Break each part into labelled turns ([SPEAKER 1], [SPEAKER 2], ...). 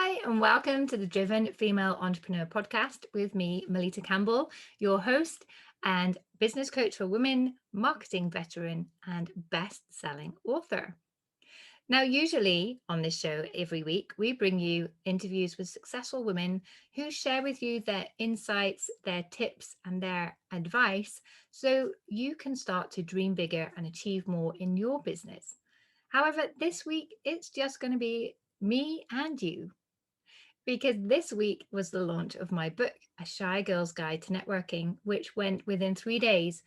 [SPEAKER 1] Hi, and welcome to the Driven Female Entrepreneur Podcast with me, Melitta Campbell, your host and business coach for women, marketing veteran, and best-selling author. Now, usually on this show every week, we bring you interviews with successful women who share with you their insights, their tips, and their advice so you can start to dream bigger and achieve more in your business. However, this week, it's just going to be me and you because this week was the launch of my book, A Shy Girl's Guide to Networking, which went within 3 days,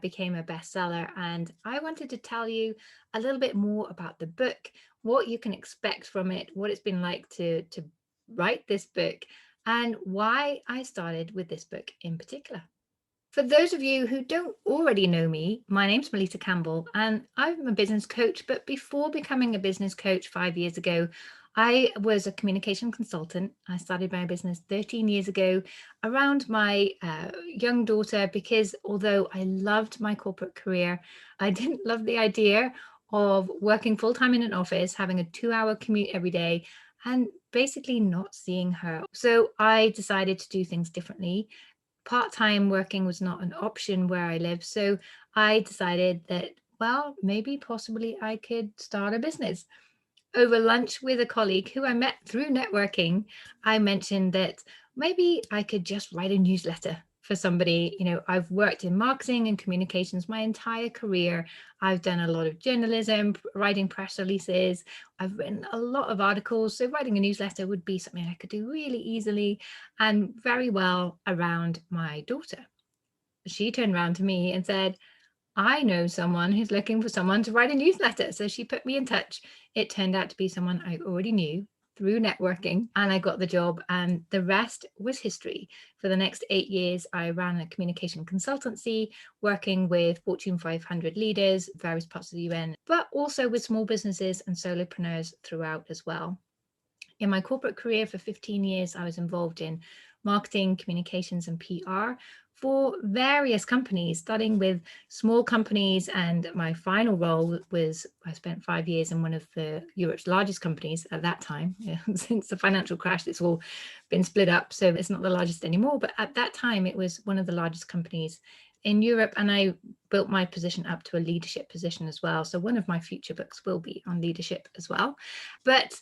[SPEAKER 1] became a bestseller. And I wanted to tell you a little bit more about the book, what you can expect from it, what it's been like to write this book, and why I started with this book in particular. For those of you who don't already know me, my name's Melitta Campbell, and I'm a business coach. But before becoming a business coach 5 years ago, I was a communication consultant. I started my business 13 years ago around my young daughter because although I loved my corporate career, I didn't love the idea of working full time in an office, having a 2 hour commute every day, and basically not seeing her. So I decided to do things differently. Part-time working was not an option where I live. So I decided that, well, maybe possibly I could start a business. Over lunch with a colleague who I met through networking, I mentioned that maybe I could just write a newsletter for somebody. I've worked in marketing and communications my entire career. I've done a lot of journalism, writing press releases. I've written a lot of articles. So writing a newsletter would be something I could do really easily and very well around my daughter. She turned around to me and said, I know someone who's looking for someone to write a newsletter. So she put me in touch. It turned out to be someone I already knew through networking, and I got the job, and the rest was history. For the next 8 years, I ran a communication consultancy, working with Fortune 500 leaders, various parts of the UN, but also with small businesses and solopreneurs throughout as well. In my corporate career for 15 years, I was involved in marketing, communications, and PR for various companies, starting with small companies. And my final role was I spent 5 years in one of Europe's largest companies at that time. Since the financial crash, it's all been split up. So it's not the largest anymore. But at that time, it was one of the largest companies in Europe. And I built my position up to a leadership position as well. So one of my future books will be on leadership as well. But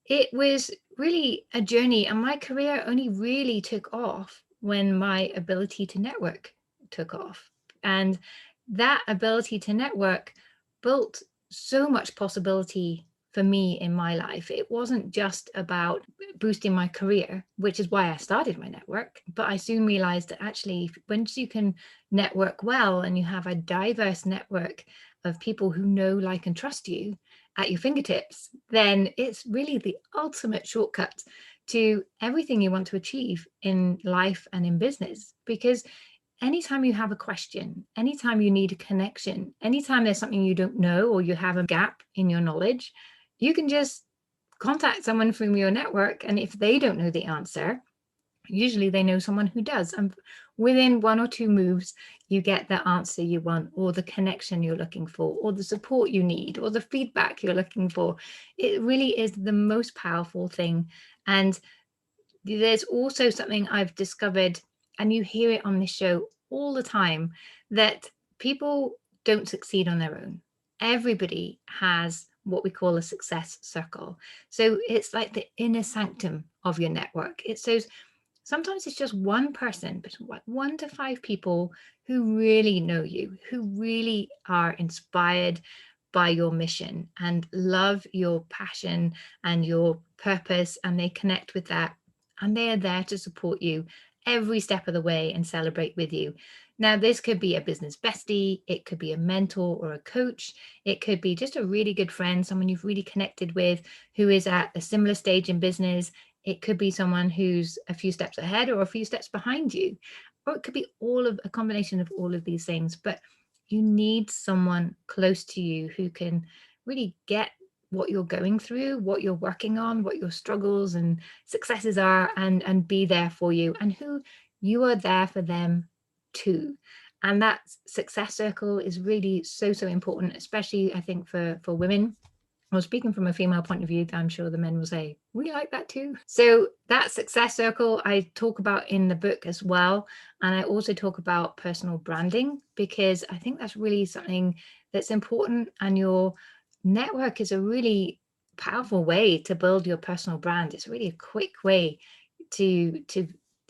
[SPEAKER 1] it was really a journey, and my career only really took off when my ability to network took off. And that ability to network built so much possibility for me in my life. It wasn't just about boosting my career, which is why I started my network, but I soon realized that actually, once you can network well and you have a diverse network of people who know, like, and trust you at your fingertips, then it's really the ultimate shortcut to everything you want to achieve in life and in business. Because anytime you have a question, anytime you need a connection, anytime there's something you don't know or you have a gap in your knowledge, you can just contact someone from your network. And if they don't know the answer, usually they know someone who does. And within one or two moves, you get the answer you want, or the connection you're looking for, or the support you need, or the feedback you're looking for. It really is the most powerful thing. And there's also something I've discovered, and you hear it on this show all the time, that people don't succeed on their own. Everybody has what we call a success circle. So it's like the inner sanctum of your network. It's those, sometimes it's just one person, but 1 to 5 people who really know you, who really are inspired by your mission and love your passion and your purpose, and they connect with that, and they are there to support you every step of the way and celebrate with you. Now, this could be a business bestie, it could be a mentor or a coach, it could be just a really good friend, someone you've really connected with who is at a similar stage in business. It could be someone who's a few steps ahead or a few steps behind you, or it could be a combination of all of these things. But you need someone close to you who can really get what you're going through, what you're working on, what your struggles and successes are, and be there for you, and who you are there for them too. And that success circle is really so important, especially I think for women. Well, speaking from a female point of view, I'm sure the men will say, we like that too. So that success circle I talk about in the book as well. And I also talk about personal branding, because I think that's really something that's important. And your network is a really powerful way to build your personal brand. It's really a quick way to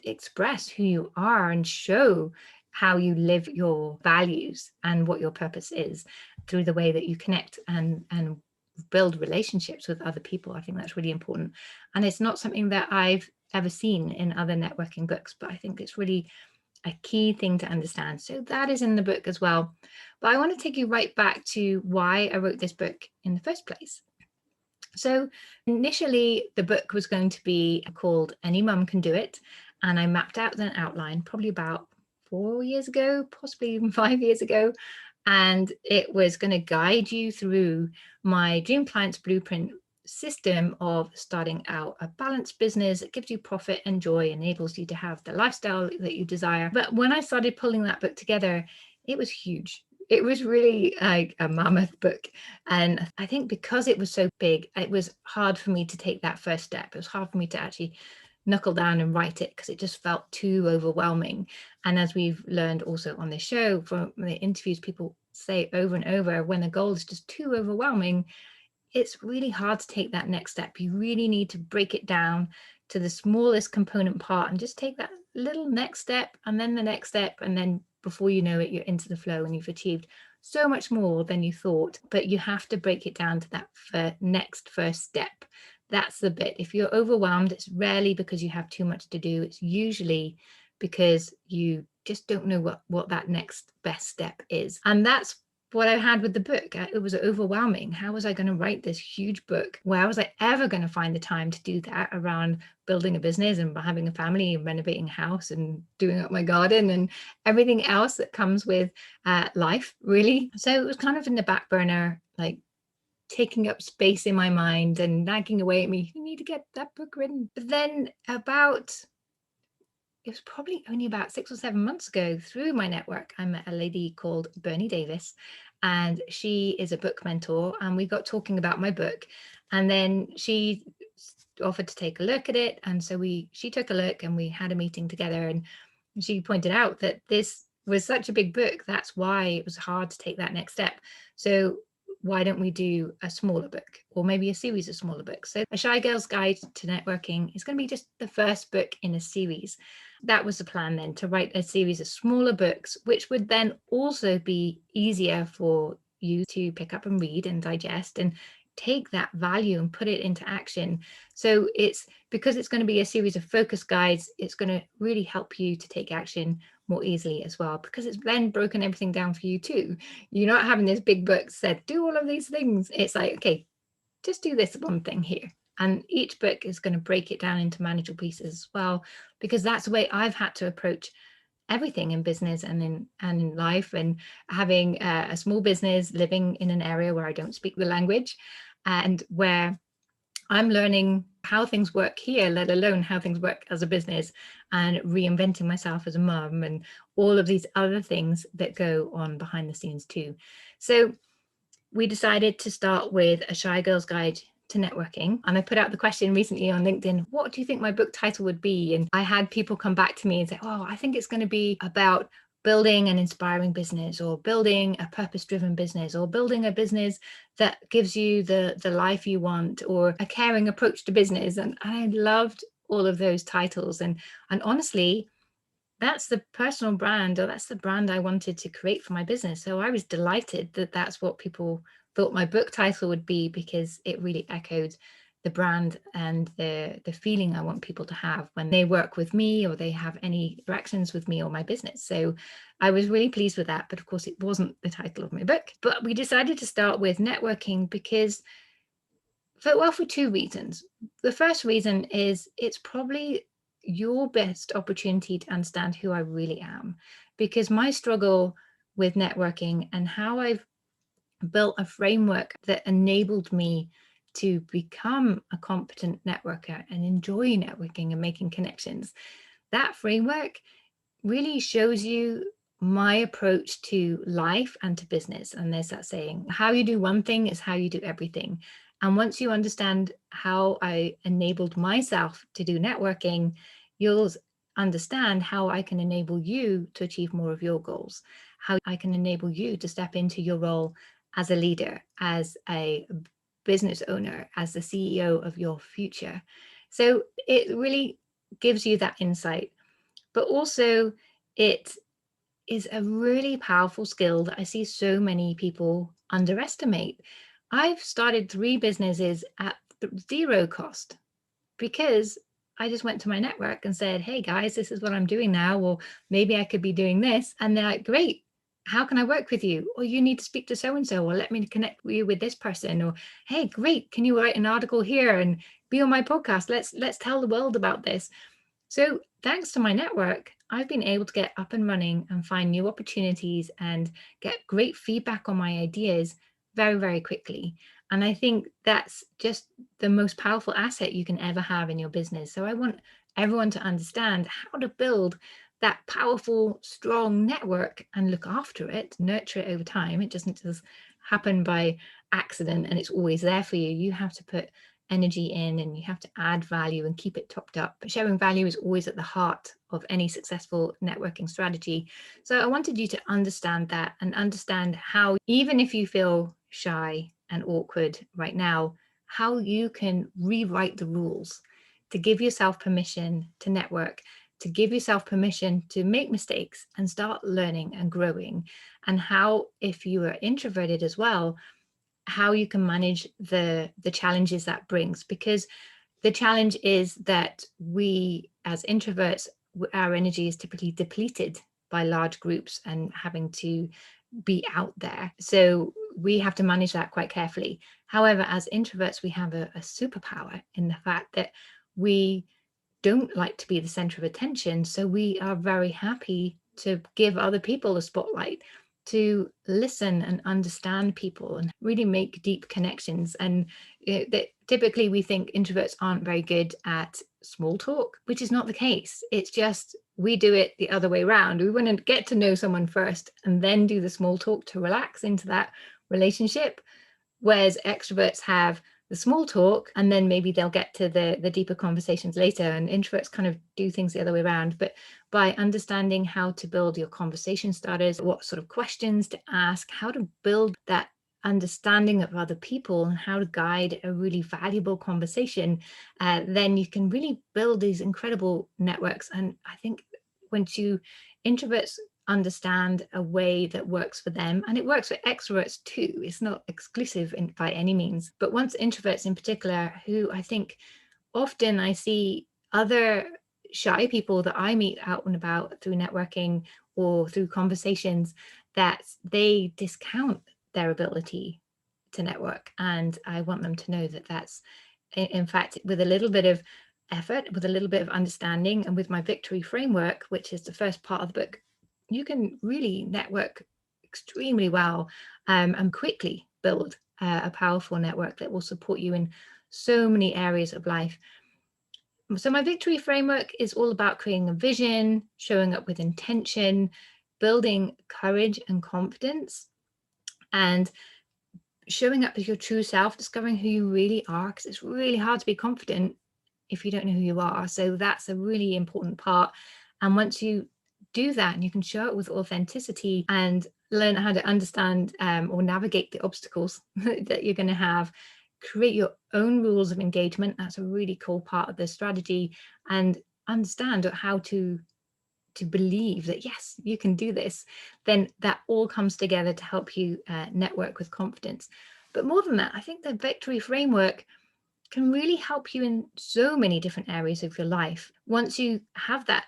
[SPEAKER 1] express who you are and show how you live your values and what your purpose is through the way that you connect and build relationships with other people. I think that's really important. And it's not something that I've ever seen in other networking books, but I think it's really a key thing to understand. So that is in the book as well. But I want to take you right back to why I wrote this book in the first place. So initially, the book was going to be called Any Mum Can Do It. And I mapped out an outline probably about 4 years ago, possibly even 5 years ago. And it was going to guide you through my dream client's blueprint system of starting out a balanced business that gives you profit and joy, enables you to have the lifestyle that you desire. But when I started pulling that book together, it was huge. It was really like a mammoth book. And I think because it was so big, it was hard for me to take that first step. It was hard for me to actually knuckle down and write it because it just felt too overwhelming. And as we've learned also on this show from the interviews, people say over and over, when a goal is just too overwhelming, it's really hard to take that next step. You really need to break it down to the smallest component part and just take that little next step and then the next step. And then before you know it, you're into the flow and you've achieved so much more than you thought. But you have to break it down to that next first step. That's the bit. If you're overwhelmed, it's rarely because you have too much to do. It's usually because you just don't know what that next best step is. And that's what I had with the book. It was overwhelming. How was I going to write this huge book? Where was I ever going to find the time to do that around building a business and having a family and renovating a house and doing up my garden and everything else that comes with life, really? So it was kind of in the back burner, like taking up space in my mind and nagging away at me. You need to get that book written. But then it was probably only about 6 or 7 months ago, through my network, I met a lady called Bernie Davis, and she is a book mentor. And we got talking about my book, and then she offered to take a look at it. And so she took a look and we had a meeting together, and she pointed out that this was such a big book. That's why it was hard to take that next step. So why don't we do a smaller book, or maybe a series of smaller books? So A Shy Girl's Guide to Networking is going to be just the first book in a series. That was the plan then, to write a series of smaller books, which would then also be easier for you to pick up and read and digest and take that value and put it into action. So it's because it's going to be a series of focus guides, it's going to really help you to take action more easily as well, because it's then broken everything down for you too. You're not having this big book said, do all of these things. It's like, okay, just do this one thing here. And each book is going to break it down into manageable pieces as well, because that's the way I've had to approach everything in business and in life. And having a small business, living in an area where I don't speak the language and where I'm learning how things work here, let alone how things work as a business, and reinventing myself as a mum and all of these other things that go on behind the scenes too. So we decided to start with A Shy Girl's Guide to Networking. And I put out the question recently on LinkedIn, what do you think my book title would be? And I had people come back to me and say, oh, I think it's going to be about building an inspiring business, or building a purpose-driven business, or building a business that gives you the life you want, or a caring approach to business. And I loved all of those titles. And honestly, that's the personal brand, or that's the brand I wanted to create for my business. So I was delighted that that's what people thought my book title would be, because it really echoed the brand and the feeling I want people to have when they work with me or they have any interactions with me or my business. So I was really pleased with that. But of course, it wasn't the title of my book. But we decided to start with networking because for two reasons. The first reason is it's probably your best opportunity to understand who I really am, because my struggle with networking and how I've built a framework that enabled me to become a competent networker and enjoy networking and making connections. That framework really shows you my approach to life and to business. And there's that saying, how you do one thing is how you do everything. And once you understand how I enabled myself to do networking, you'll understand how I can enable you to achieve more of your goals, how I can enable you to step into your role as a leader, as a business owner, as the CEO of your future. So it really gives you that insight, but also it is a really powerful skill that I see so many people underestimate. I've started 3 businesses at zero cost because I just went to my network and said, hey guys, this is what I'm doing now, or maybe I could be doing this. And they're like, great, how can I work with you? Or you need to speak to so and so, or let me connect you with this person. Or hey, great, can you write an article here and be on my podcast? Let's tell the world about this. So thanks to my network, I've been able to get up and running and find new opportunities and get great feedback on my ideas very, very quickly. And I think that's just the most powerful asset you can ever have in your business. So I want everyone to understand how to build that powerful, strong network and look after it, nurture it over time. It doesn't just happen by accident and it's always there for you. You have to put energy in and you have to add value and keep it topped up. But sharing value is always at the heart of any successful networking strategy. So I wanted you to understand that and understand how, even if you feel shy and awkward right now, how you can rewrite the rules to give yourself permission to network, to give yourself permission to make mistakes and start learning and growing. And how, if you are introverted as well, how you can manage the challenges that brings, because the challenge is that we as introverts, our energy is typically depleted by large groups and having to be out there, so we have to manage that quite carefully. However, as introverts, we have a superpower in the fact that we don't like to be the center of attention. So we are very happy to give other people the spotlight, to listen and understand people and really make deep connections. And that typically we think introverts aren't very good at small talk, which is not the case. It's just we do it the other way around. We want to get to know someone first and then do the small talk to relax into that relationship. Whereas extroverts have the small talk and then maybe they'll get to the deeper conversations later, and introverts kind of do things the other way around. But by understanding how to build your conversation starters, what sort of questions to ask, how to build that understanding of other people and how to guide a really valuable conversation, then you can really build these incredible networks. And I think once introverts understand a way that works for them, and it works for extroverts too, it's not exclusive by any means, but once introverts in particular, who I think often I see other shy people that I meet out and about through networking or through conversations, that they discount their ability to network. And I want them to know that that's, in fact, with a little bit of effort, with a little bit of understanding, and with my victory framework, which is the first part of the book, you can really network extremely well, and quickly build a powerful network that will support you in so many areas of life. So my victory framework is all about creating a vision, showing up with intention, building courage and confidence, and showing up as your true self, discovering who you really are, because it's really hard to be confident if you don't know who you are. So that's a really important part. And once you do that and you can show it with authenticity and learn how to understand or navigate the obstacles that you're going to have, create your own rules of engagement. That's a really cool part of the strategy, and understand how to believe that, yes, you can do this. Then that all comes together to help you network with confidence. But more than that, I think the victory framework can really help you in so many different areas of your life. Once you have that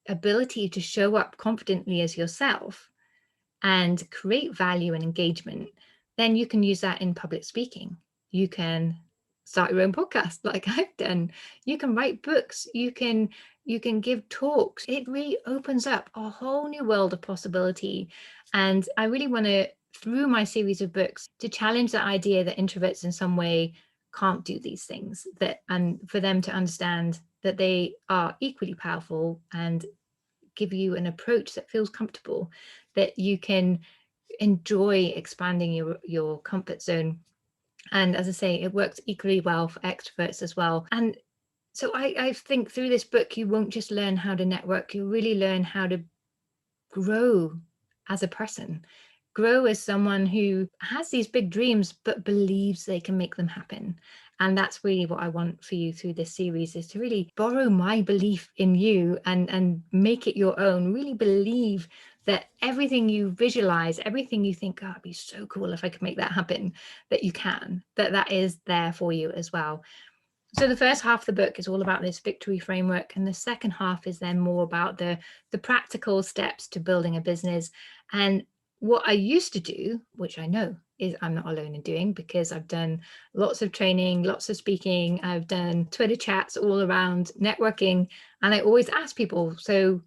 [SPEAKER 1] ability to show up confidently as yourself and create value and engagement, then you can use that in public speaking. You can start your own podcast like I've done. You can write books. You can give talks. It really opens up a whole new world of possibility. And I really want to, through my series of books, to challenge the idea that introverts in some way can't do these things, and for them to understand that they are equally powerful, and give you an approach that feels comfortable, that you can enjoy expanding your comfort zone And as I say, it works equally well for extroverts as well. And so I think through this book, you won't just learn how to network, you really learn how to grow as a person, grow as someone who has these big dreams but believes they can make them happen. And that's really what I want for you through this series, is to really borrow my belief in you and make it your own. Really believe that everything you visualize, everything you think, oh, it'd be so cool if I could make that happen, that you can, that is there for you as well. So the first half of the book is all about this victory framework, and the second half is then more about the practical steps to building a business. And what I used to do, which I know is I'm not alone in doing, because I've done lots of training, lots of speaking, I've done Twitter chats all around networking, and I always ask people, so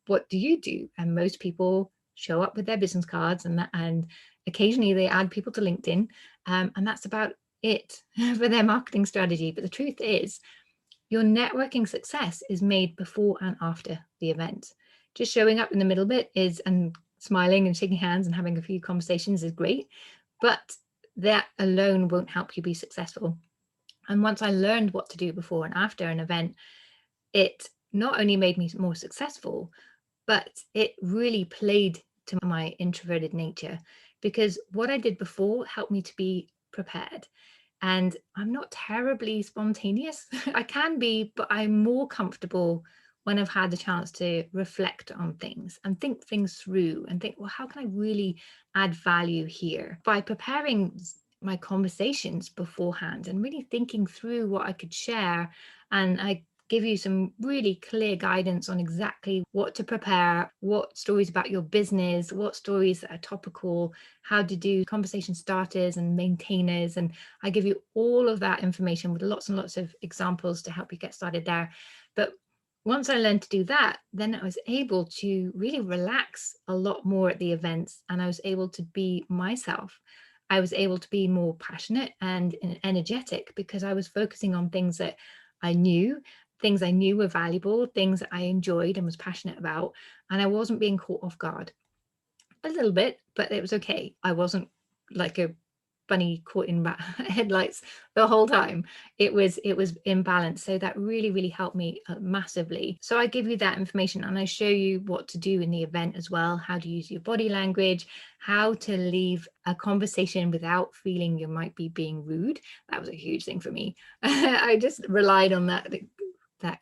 [SPEAKER 1] what do you do? And most people show up with their business cards, and occasionally they add people to LinkedIn, and that's about it for their marketing strategy. But the truth is, your networking success is made before and after the event. Just showing up in the middle bit is, and smiling and shaking hands and having a few conversations is great, but that alone won't help you be successful. And once I learned what to do before and after an event, it not only made me more successful, but it really played to my introverted nature, because what I did before helped me to be prepared. And I'm not terribly spontaneous. I can be, but I'm more comfortable when I've had the chance to reflect on things and think things through and think, well, how can I really add value here? By preparing my conversations beforehand and really thinking through what I could share, and I give you some really clear guidance on exactly what to prepare, what stories about your business, what stories that are topical, how to do conversation starters and maintainers. And I give you all of that information with lots and lots of examples to help you get started there. But once I learned to do that, then I was able to really relax a lot more at the events, and I was able to be myself. I was able to be more passionate and energetic because I was focusing on things that I knew, things I knew were valuable, things that I enjoyed and was passionate about, and I wasn't being caught off guard. A little bit, but it was okay. I wasn't like a bunny caught in headlights the whole time. It was in balance. So that really helped me massively. So I give you that information, and I show you what to do in the event as well, how to use your body language, how to leave a conversation without feeling you might be being rude. That was a huge thing for me. I just relied on that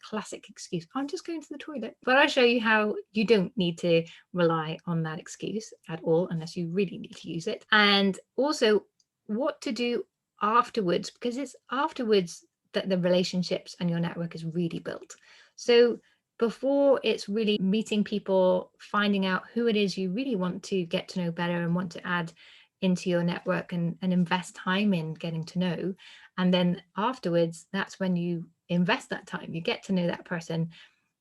[SPEAKER 1] classic excuse, I'm just going to the toilet. But I show you how you don't need to rely on that excuse at all unless you really need to use it. And also what to do afterwards, because it's afterwards that the relationships and your network is really built. So before, it's really meeting people, finding out who it is you really want to get to know better and want to add into your network and invest time in getting to know. And then afterwards, that's when you invest that time, you get to know that person.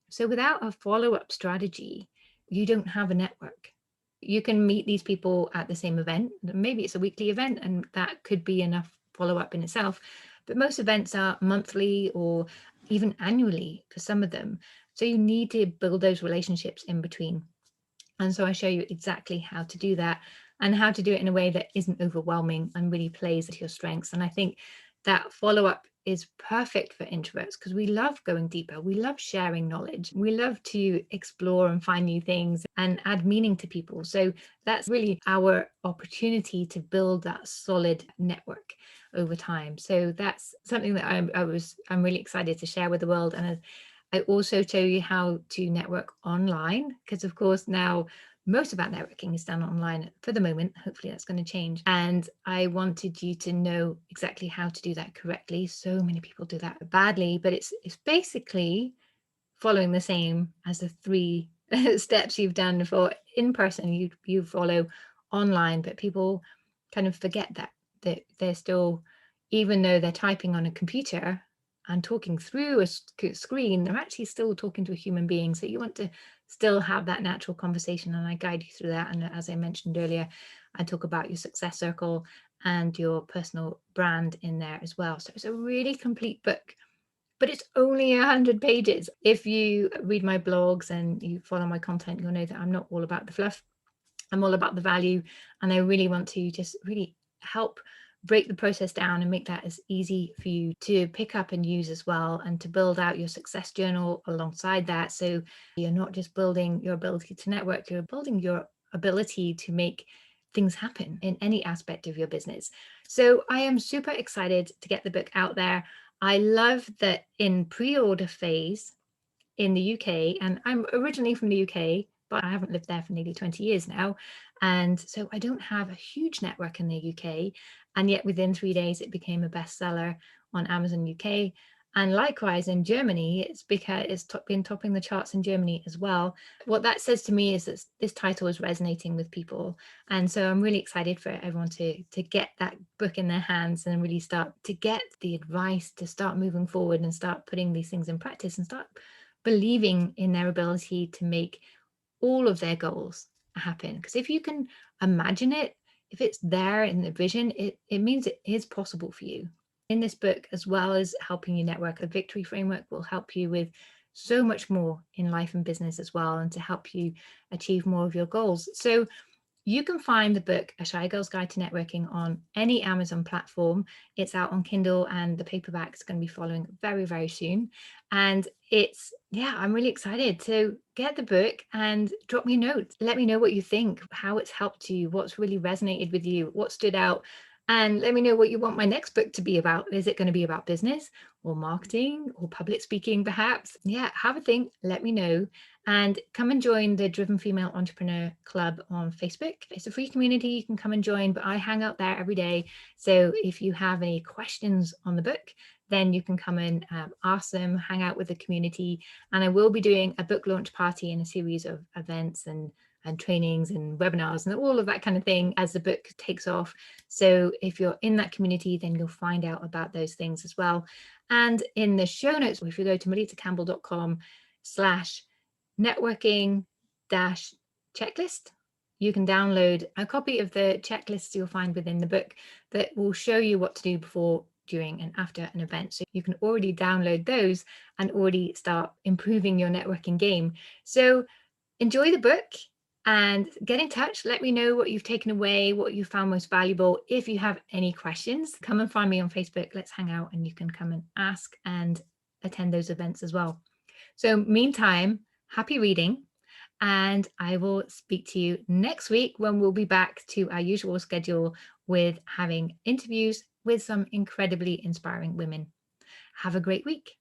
[SPEAKER 1] So without a follow-up strategy, you don't have a network. You can meet these people at the same event. Maybe it's a weekly event, and that could be enough follow-up in itself. But most events are monthly or even annually for some of them. So you need to build those relationships in between. And so I show you exactly how to do that, and how to do it in a way that isn't overwhelming and really plays to your strengths. And I think that follow-up is perfect for introverts, because we love going deeper. We love sharing knowledge. We love to explore and find new things and add meaning to people. So that's really our opportunity to build that solid network over time. So that's something that I'm really excited to share with the world. And I also show you how to network online, because of course now most of our networking is done online for the moment. Hopefully that's going to change. And I wanted you to know exactly how to do that correctly. So many people do that badly, but it's basically following the same as the 3 steps you've done for in person. You follow online, but people kind of forget that they're still, even though they're typing on a computer and talking through a screen, they're actually still talking to a human being. So you want to still have that natural conversation, and I guide you through that. And as I mentioned earlier, I talk about your success circle and your personal brand in there as well. So it's a really complete book, but it's only 100 pages. If you read my blogs and you follow my content, you'll know that I'm not all about the fluff. I'm all about the value, and I really want to just really help break the process down and make that as easy for you to pick up and use as well, and to build out your success journal alongside that. So you're not just building your ability to network, you're building your ability to make things happen in any aspect of your business. So I am super excited to get the book out there. I love that in pre-order phase in the UK, and I'm originally from the UK, but I haven't lived there for nearly 20 years now. And so I don't have a huge network in the UK. And yet within 3 days, it became a bestseller on Amazon UK. And likewise in Germany, it's because it's been topping the charts in Germany as well. What that says to me is that this title is resonating with people. And so I'm really excited for everyone to get that book in their hands and really start to get the advice to start moving forward and start putting these things in practice and start believing in their ability to make all of their goals happen. Because if you can imagine it, if it's there in the vision, it means it is possible for you. In this book, as well as helping you network, the Victory Framework will help you with so much more in life and business as well, and to help you achieve more of your goals. So you can find the book, A Shy Girl's Guide to Networking, on any Amazon platform. It's out on Kindle, and the paperback is going to be following very, very soon. And I'm really excited to get the book, and drop me a note. Let me know what you think, how it's helped you, what's really resonated with you, what stood out. And let me know what you want my next book to be about. Is it going to be about business or marketing or public speaking, perhaps? Yeah, have a think. Let me know. And come and join the Driven Female Entrepreneur Club on Facebook. It's a free community. You can come and join, but I hang out there every day. So if you have any questions on the book, then you can come and ask them, hang out with the community. And I will be doing a book launch party and a series of events and trainings and webinars and all of that kind of thing as the book takes off. So if you're in that community, then you'll find out about those things as well. And in the show notes, if you go to melittacampbell.com/networking checklist, you can download a copy of the checklists you'll find within the book that will show you what to do before, during, and after an event. So you can already download those and already start improving your networking game. So enjoy the book and get in touch. Let me know what you've taken away, what you found most valuable. If you have any questions, come and find me on Facebook. Let's hang out, and you can come and ask and attend those events as well. So meantime, happy reading. And I will speak to you next week, when we'll be back to our usual schedule with having interviews with some incredibly inspiring women. Have a great week.